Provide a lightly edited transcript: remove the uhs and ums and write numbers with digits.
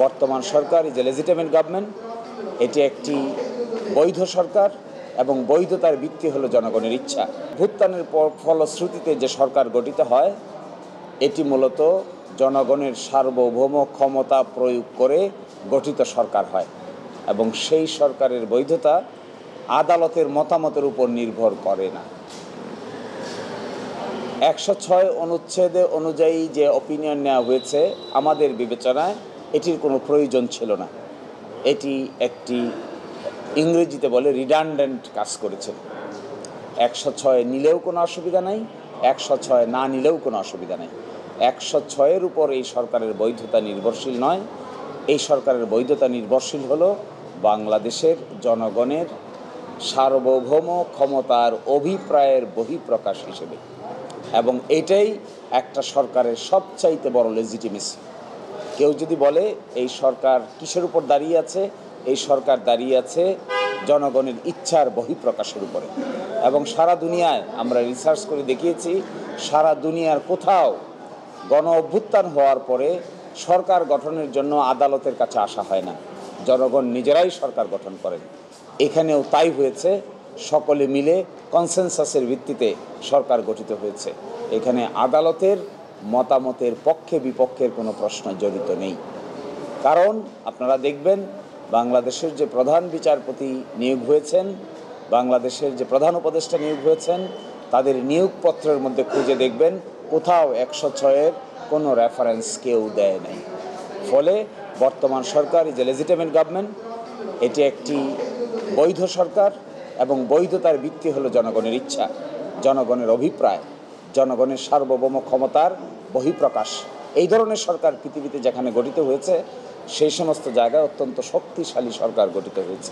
বর্তমান সরকার is a legitimate government. এটি একটি বৈধ সরকার এবং বৈধতার ভিত্তি হলো জনগণের ইচ্ছা। ভোটদানের ফলশ্রুতিতে যে সরকার গঠিত হয় এটি মূলত জনগণের সার্বভৌম ক্ষমতা প্রয়োগ করে গঠিত সরকার হয় এবং সেই সরকারের বৈধতা আদালতের মতামতের উপর নির্ভর করে না। 106 অনুচ্ছেদে অনুযায়ী যে অপিনিয়ন নেওয়া হয়েছে আমাদের বিবেচনায় এটির কোনো প্রয়োজন ছিল না। এটি একটি ইংরেজিতে বলে রিডান্ডেন্ট কাজ করেছে। 106 নিলেও কোনো অসুবিধা নাই, 106 না নিলেও কোনো অসুবিধা নেই। 106-এর উপর এই সরকারের বৈধতা নির্ভরশীল নয়। এই সরকারের বৈধতা নির্ভরশীল হলো বাংলাদেশের জনগণের সার্বভৌম ক্ষমতার অভিপ্রায়ের বহিঃপ্রকাশ হিসেবে, এবং এটাই একটা সরকারের সবচাইতে বড় লেজিটিমেসি। কেউ যদি বলে এই সরকার কিসের উপর দাঁড়িয়ে আছে, এই সরকার দাঁড়িয়ে আছে জনগণের ইচ্ছার বহিঃপ্রকাশের উপরে। এবং সারা দুনিয়ায় আমরা রিসার্চ করে দেখিয়েছি, সারা দুনিয়ার কোথাও গণ অভ্যুত্থান হওয়ার পরে সরকার গঠনের জন্য আদালতের কাছে আসা হয় না, জনগণ নিজেরাই সরকার গঠন করেন। এখানেও তাই হয়েছে, সকলে মিলে কনসেনসাসের ভিত্তিতে সরকার গঠিত হয়েছে। এখানে আদালতের মতামতের পক্ষে বিপক্ষের কোনো প্রশ্ন জড়িত নেই। কারণ আপনারা দেখবেন বাংলাদেশের যে প্রধান বিচারপতি নিয়োগ হয়েছেন, বাংলাদেশের যে প্রধান উপদেষ্টা নিয়োগ হয়েছেন, তাদের নিয়োগপত্রের মধ্যে খুঁজে দেখবেন কোথাও 106-এর কোনো রেফারেন্স কেউ দেয় নাই। ফলে বর্তমান সরকার ইজ এ লেজিটিমেট গভর্নমেন্ট। এটি একটি বৈধ সরকার এবং বৈধতার ভিত্তি হলো জনগণের ইচ্ছা, জনগণের অভিপ্রায়, জনগণের সার্বভৌম ক্ষমতার বহিঃপ্রকাশ। এই ধরনের সরকার পৃথিবীতে যেখানে গঠিত হয়েছে সেই সমস্ত জায়গায় অত্যন্ত শক্তিশালী সরকার গঠিত হয়েছে।